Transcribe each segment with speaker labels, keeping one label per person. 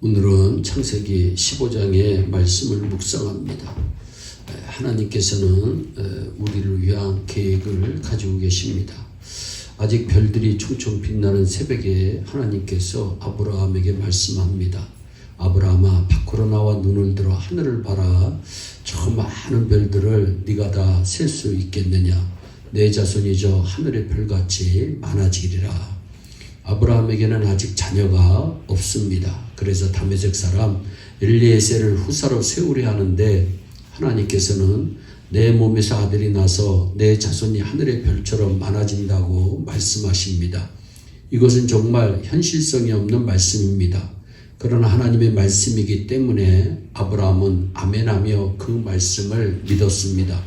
Speaker 1: 오늘은 창세기 15장의 말씀을 묵상합니다. 하나님께서는 우리를 위한 계획을 가지고 계십니다. 아직 별들이 총총 빛나는 새벽에 하나님께서 아브라함에게 말씀합니다. 아브라함아, 밖으로 나와 눈을 들어 하늘을 봐라. 저 많은 별들을 네가 다 셀 수 있겠느냐. 내 자손이 저 하늘의 별같이 많아지리라. 아브라함에게는 아직 자녀가 없습니다. 그래서 다메섹 사람 엘리에셀을 후사로 세우려 하는데 하나님께서는 내 몸에서 아들이 나서 내 자손이 하늘의 별처럼 많아진다고 말씀하십니다. 이것은 정말 현실성이 없는 말씀입니다. 그러나 하나님의 말씀이기 때문에 아브라함은 아멘하며 그 말씀을 믿었습니다.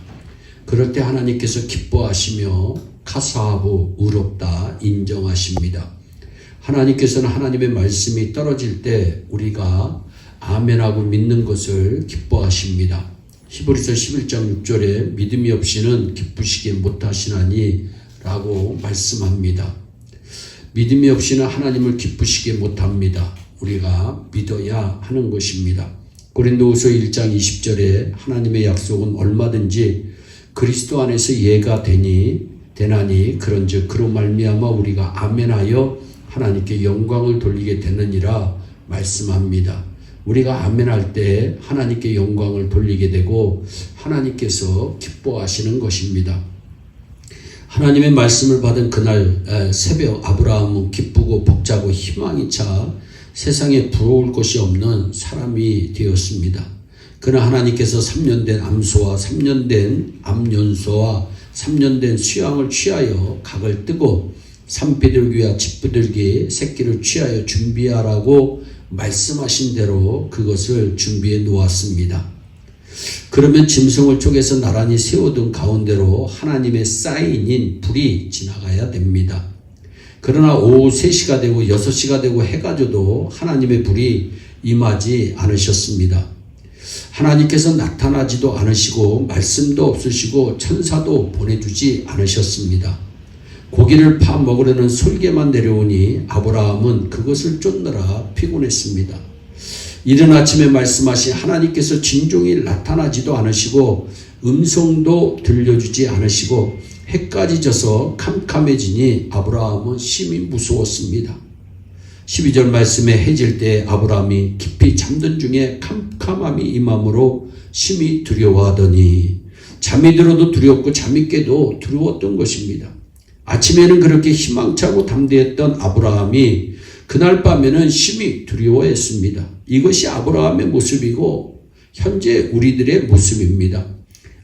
Speaker 1: 그럴 때 하나님께서 기뻐하시며 가사하고 의롭다 인정하십니다. 하나님께서는 하나님의 말씀이 떨어질 때 우리가 아멘하고 믿는 것을 기뻐하십니다. 히브리서 11장 6절에 믿음이 없이는 기쁘시게 못하시나니 라고 말씀합니다. 믿음이 없이는 하나님을 기쁘시게 못합니다. 우리가 믿어야 하는 것입니다. 고린도후서 1장 20절에 하나님의 약속은 얼마든지 그리스도 안에서 예가 되나니 그런즉 그로 말미암아 우리가 아멘하여 하나님께 영광을 돌리게 되느니라 말씀합니다. 우리가 아멘할 때 하나님께 영광을 돌리게 되고 하나님께서 기뻐하시는 것입니다. 하나님의 말씀을 받은 그날 새벽 아브라함은 기쁘고 벅차고 희망이 차 세상에 부러울 것이 없는 사람이 되었습니다. 그러나 하나님께서 3년 된 암소와 3년 된 암연소와 3년 된 수양을 취하여 각을 뜨고 산비둘기와 집비둘기 새끼를 취하여 준비하라고 말씀하신 대로 그것을 준비해 놓았습니다. 그러면 짐승을 쪼개서 나란히 세워둔 가운데로 하나님의 사인인 불이 지나가야 됩니다. 그러나 오후 3시가 되고 6시가 되고 해가 져도 하나님의 불이 임하지 않으셨습니다. 하나님께서 나타나지도 않으시고 말씀도 없으시고 천사도 보내주지 않으셨습니다. 고기를 파 먹으려는 솔개만 내려오니 아브라함은 그것을 쫓느라 피곤했습니다. 이른 아침에 말씀하신 하나님께서 진종이 나타나지도 않으시고 음성도 들려주지 않으시고 해까지 져서 캄캄해지니 아브라함은 심히 무서웠습니다. 12절 말씀에 해질 때 아브라함이 깊이 잠든 중에 캄캄함이 임함으로 심히 두려워하더니 잠이 들어도 두렵고 잠이 깨도 두려웠던 것입니다. 아침에는 그렇게 희망차고 담대했던 아브라함이 그날 밤에는 심히 두려워했습니다. 이것이 아브라함의 모습이고 현재 우리들의 모습입니다.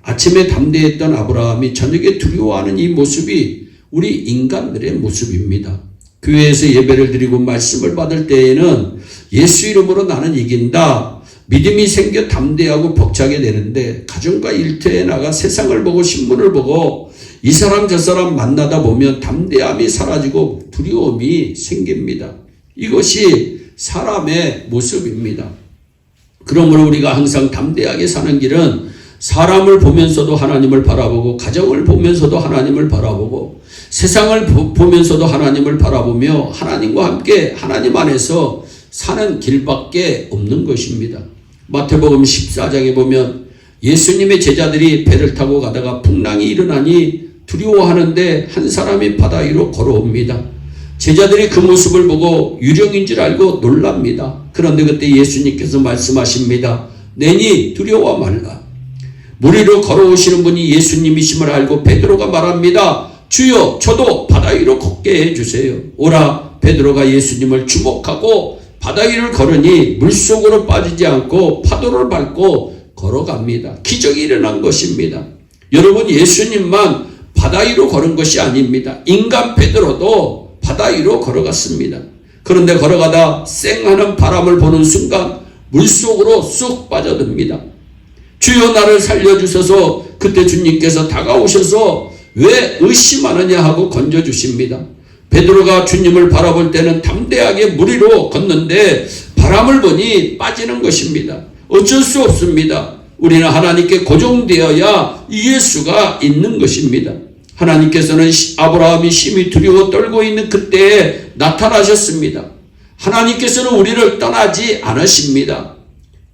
Speaker 1: 아침에 담대했던 아브라함이 저녁에 두려워하는 이 모습이 우리 인간들의 모습입니다. 교회에서 예배를 드리고 말씀을 받을 때에는 예수 이름으로 나는 이긴다. 믿음이 생겨 담대하고 벅차게 되는데 가정과 일터에 나가 세상을 보고 신문을 보고 이 사람 저 사람 만나다 보면 담대함이 사라지고 두려움이 생깁니다. 이것이 사람의 모습입니다. 그러므로 우리가 항상 담대하게 사는 길은 사람을 보면서도 하나님을 바라보고 가정을 보면서도 하나님을 바라보고 세상을 보면서도 하나님을 바라보며 하나님과 함께 하나님 안에서 사는 길밖에 없는 것입니다. 마태복음 14장에 보면 예수님의 제자들이 배를 타고 가다가 풍랑이 일어나니 두려워하는데 한 사람이 바다 위로 걸어옵니다. 제자들이 그 모습을 보고 유령인 줄 알고 놀랍니다. 그런데 그때 예수님께서 말씀하십니다. 내니 두려워 말라. 물 위로 걸어오시는 분이 예수님이심을 알고 베드로가 말합니다. 주여, 저도 바다 위로 걷게 해주세요. 오라. 베드로가 예수님을 주목하고 바다 위를 걸으니 물속으로 빠지지 않고 파도를 밟고 걸어갑니다. 기적이 일어난 것입니다. 여러분, 예수님만 바다 위로 걸은 것이 아닙니다. 인간 베드로도 바다 위로 걸어갔습니다. 그런데 걸어가다 쌩하는 바람을 보는 순간 물속으로 쑥 빠져듭니다. 주여, 나를 살려주셔서 그때 주님께서 다가오셔서 왜 의심하느냐 하고 건져주십니다. 베드로가 주님을 바라볼 때는 담대하게 물 위로 걷는데 바람을 보니 빠지는 것입니다. 어쩔 수 없습니다. 우리는 하나님께 고정되어야 이길 수가 있는 것입니다. 하나님께서는 아브라함이 심히 두려워 떨고 있는 그때에 나타나셨습니다. 하나님께서는 우리를 떠나지 않으십니다.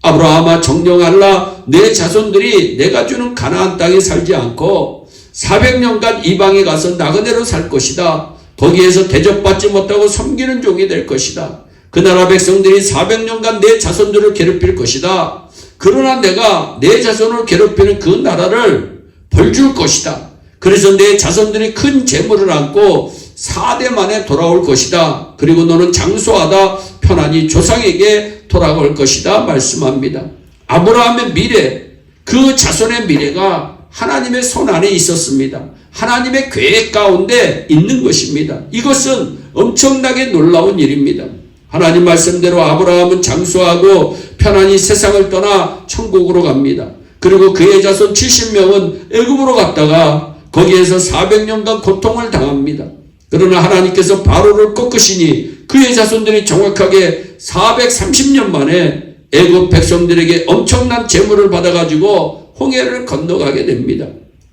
Speaker 1: 아브라함아, 정령하라. 내 자손들이 내가 주는 가나안 땅에 살지 않고 400년간 이방에 가서 나그네로 살 것이다. 거기에서 대접받지 못하고 섬기는 종이 될 것이다. 그 나라 백성들이 400년간 내 자손들을 괴롭힐 것이다. 그러나 내가 내 자손을 괴롭히는 그 나라를 벌줄 것이다. 그래서 내 자손들이 큰 재물을 안고 4대 만에 돌아올 것이다. 그리고 너는 장수하다 편안히 조상에게 돌아올 것이다 말씀합니다. 아브라함의 미래, 그 자손의 미래가 하나님의 손 안에 있었습니다. 하나님의 계획 가운데 있는 것입니다. 이것은 엄청나게 놀라운 일입니다. 하나님 말씀대로 아브라함은 장수하고 편안히 세상을 떠나 천국으로 갑니다. 그리고 그의 자손 70명은 애굽으로 갔다가 거기에서 400년간 고통을 당합니다. 그러나 하나님께서 바로를 꺾으시니 그의 자손들이 정확하게 430년 만에 애굽 백성들에게 엄청난 재물을 받아가지고 홍해를 건너가게 됩니다.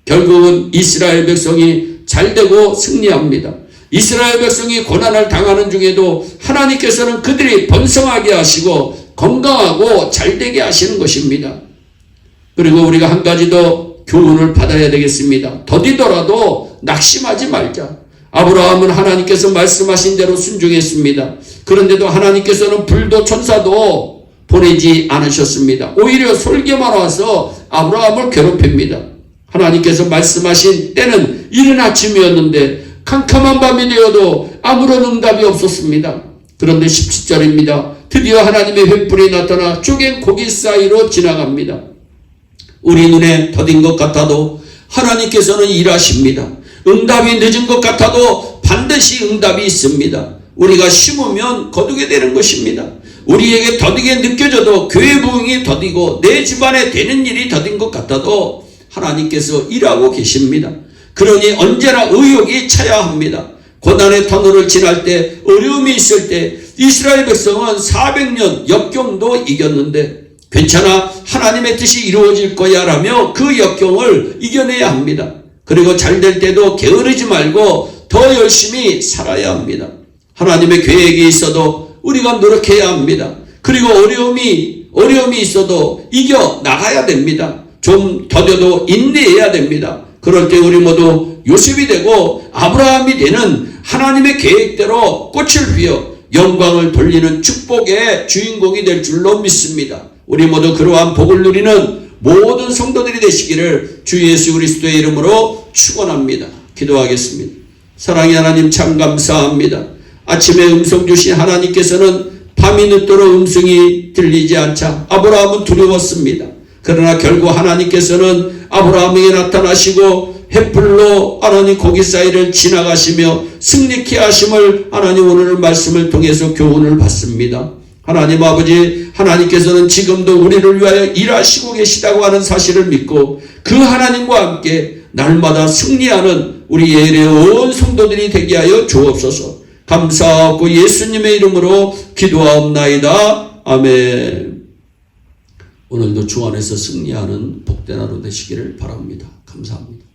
Speaker 1: 결국은 이스라엘 백성이 잘되고 승리합니다. 이스라엘 백성이 고난을 당하는 중에도 하나님께서는 그들이 번성하게 하시고 건강하고 잘되게 하시는 것입니다. 그리고 우리가 한 가지 더 교훈을 받아야 되겠습니다. 더디더라도 낙심하지 말자. 아브라함은 하나님께서 말씀하신 대로 순종했습니다. 그런데도 하나님께서는 불도 천사도 보내지 않으셨습니다. 오히려 솔개만 와서 아브라함을 괴롭힙니다. 하나님께서 말씀하신 때는 이른 아침이었는데 캄캄한 밤이 되어도 아무런 응답이 없었습니다. 그런데 17절입니다. 드디어 하나님의 횃불이 나타나 쪼갠 고기 사이로 지나갑니다. 우리 눈에 더딘 것 같아도 하나님께서는 일하십니다. 응답이 늦은 것 같아도 반드시 응답이 있습니다. 우리가 심으면 거두게 되는 것입니다. 우리에게 더디게 느껴져도 교회 부흥이 더디고 내 집안에 되는 일이 더딘 것 같아도 하나님께서 일하고 계십니다. 그러니 언제나 의욕이 차야 합니다. 고난의 터널을 지날 때, 어려움이 있을 때 이스라엘 백성은 400년 역경도 이겼는데 괜찮아, 하나님의 뜻이 이루어질 거야 라며 그 역경을 이겨내야 합니다. 그리고 잘 될 때도 게으르지 말고 더 열심히 살아야 합니다. 하나님의 계획이 있어도 우리가 노력해야 합니다. 그리고 어려움이 있어도 이겨 나가야 됩니다. 좀 더뎌도 인내해야 됩니다. 그럴 때 우리 모두 요셉이 되고 아브라함이 되는 하나님의 계획대로 꽃을 피워 영광을 돌리는 축복의 주인공이 될 줄로 믿습니다. 우리 모두 그러한 복을 누리는 모든 성도들이 되시기를 주 예수 그리스도의 이름으로 축원합니다. 기도하겠습니다. 사랑의 하나님, 참 감사합니다. 아침에 음성 주신 하나님께서는 밤이 늦도록 음성이 들리지 않자 아브라함은 두려웠습니다. 그러나 결국 하나님께서는 아브라함에게 나타나시고 횃불로 하나님 고기 사이를 지나가시며 승리케 하심을 하나님 오늘 말씀을 통해서 교훈을 받습니다. 하나님 아버지, 하나님께서는 지금도 우리를 위하여 일하시고 계시다고 하는 사실을 믿고 그 하나님과 함께 날마다 승리하는 우리 예레 온 성도들이 되게 하여 주옵소서. 감사하고 예수님의 이름으로 기도하옵나이다. 아멘. 오늘도 주 안에서 승리하는 복된 하루 되시기를 바랍니다. 감사합니다.